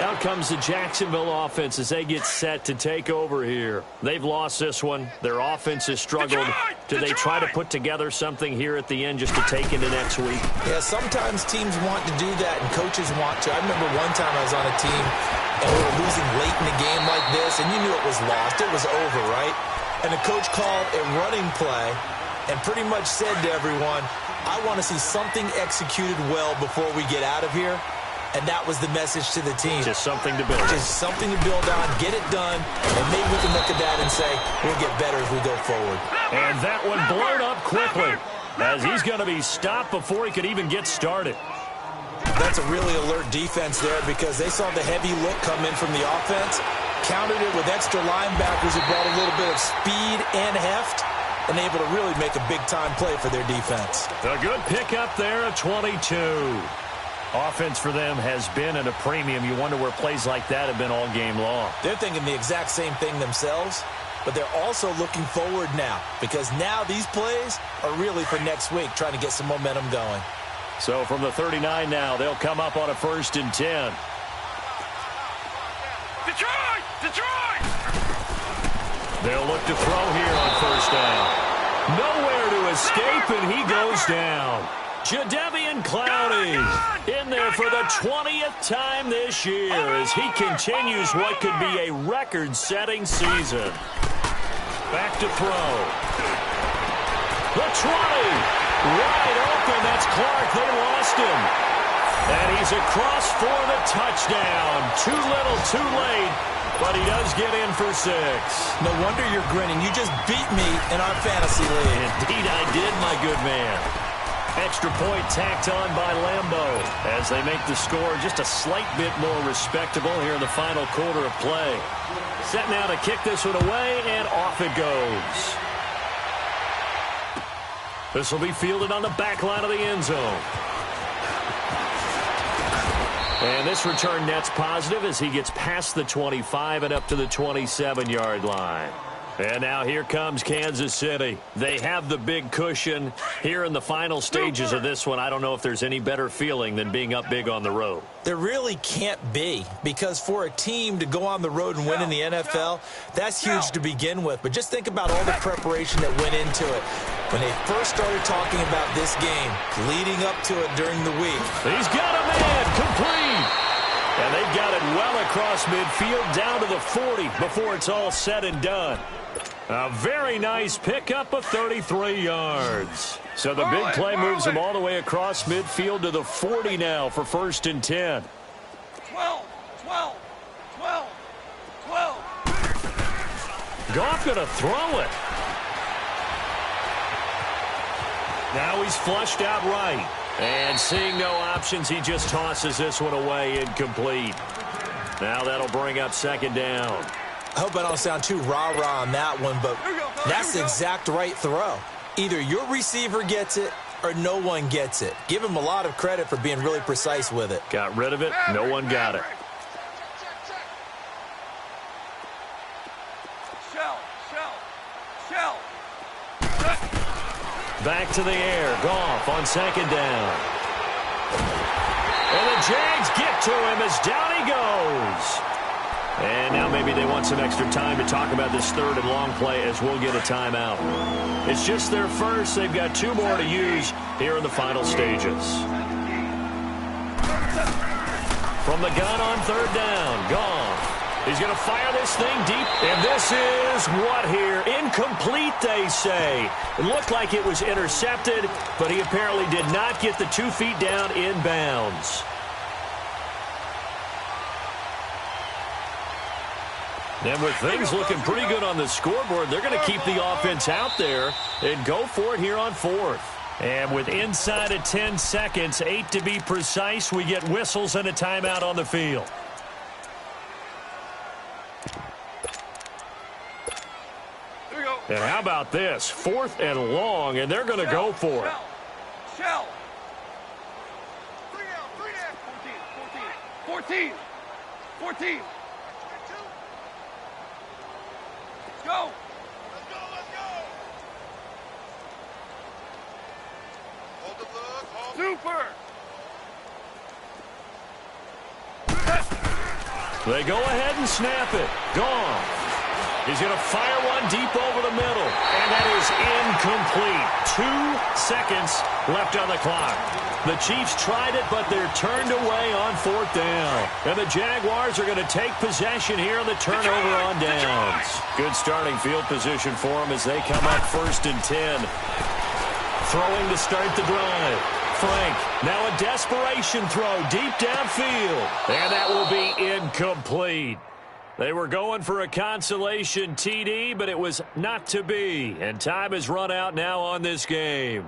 Out comes the Jacksonville offense as they get set to take over here. They've lost this one. Their offense has struggled. Do they try to put together something here at the end just to take into next week? Yeah, sometimes teams want to do that, and coaches want to. I remember one time I was on a team, and we were losing late in the game like this, and you knew it was lost. It was over, right? And the coach called a running play and pretty much said to everyone, I want to see something executed well before we get out of here. And that was the message to the team. Just something to build. Just something to build on, get it done, and maybe we can look at that and say, we'll get better as we go forward. And that one blown up quickly as he's going to be stopped before he could even get started. That's a really alert defense there because they saw the heavy look come in from the offense, countered it with extra linebackers who brought a little bit of speed and heft, and able to really make a big-time play for their defense. A good pickup there at 22. Offense for them has been at a premium. You wonder where plays like that have been all game long. They're thinking the exact same thing themselves, but they're also looking forward now because now these plays are really for next week, trying to get some momentum going. So from the 39 now, they'll come up on a 1st and 10. Detroit! They'll look to throw here on first down. Nowhere to escape, and he goes down. Jadeveon Clowney in there for the 20th time this year as he continues what could be a record-setting season. Back to throw. The 20. Wide open. That's Clark. They lost him. And he's across for the touchdown. Too little, too late. But he does get in for 6. No wonder you're grinning. You just beat me in our fantasy league. Indeed I did, my good man. Extra point tacked on by Lambeau as they make the score just a slight bit more respectable here in the final quarter of play. Set now to kick this one away, and off it goes. This will be fielded on the back line of the end zone. And this return net's positive as he gets past the 25 and up to the 27-yard line. And now here comes Kansas City. They have the big cushion. Here in the final stages of this one, I don't know if there's any better feeling than being up big on the road. There really can't be, because for a team to go on the road and win in the NFL, that's huge to begin with. But just think about all the preparation that went into it. When they first started talking about this game, leading up to it during the week. He's got a man, complete. And they got it well across midfield down to the 40 before it's all said and done. A very nice pickup of 33 yards. So the big play moves him all the way across midfield to the 40 now for 1st and 10. 12. Goff going to throw it. Now he's flushed out right. And seeing no options, he just tosses this one away, incomplete. Now that'll bring up 2nd down. I hope I don't sound too rah-rah on that one, but that's the exact right throw. Either your receiver gets it or no one gets it. Give him a lot of credit for being really precise with it. Got rid of it. No one got it. Shell. Back to the air. Goff on 2nd down. And the Jags get to him as down he goes. And now maybe they want some extra time to talk about this 3rd and long play as we'll get a timeout. It's just their first. They've got 2 more to use here in the final stages. From the gun on 3rd down. Goff. He's going to fire this thing deep. And this is what here? Incomplete, they say. It looked like it was intercepted, but he apparently did not get the 2 feet down in bounds. And with things looking pretty good on the scoreboard, they're going to keep the offense out there and go for it here on 4th. And with inside of 10 seconds, 8 to be precise, we get whistles and a timeout on the field. And how about this? 4th and long, and they're going to go for it. Shell. 14. Go. Let's go. Hold the look. Super. They go ahead and snap it. Gone. He's going to fire one deep over the middle. And that is incomplete. 2 seconds left on the clock. The Chiefs tried it, but they're turned away on 4th down. And the Jaguars are going to take possession here on the turnover on downs. Good starting field position for them as they come up 1st and 10. Throwing to start the drive. Frank, now a desperation throw deep downfield. And that will be incomplete. They were going for a consolation TD, but it was not to be. And time has run out now on this game.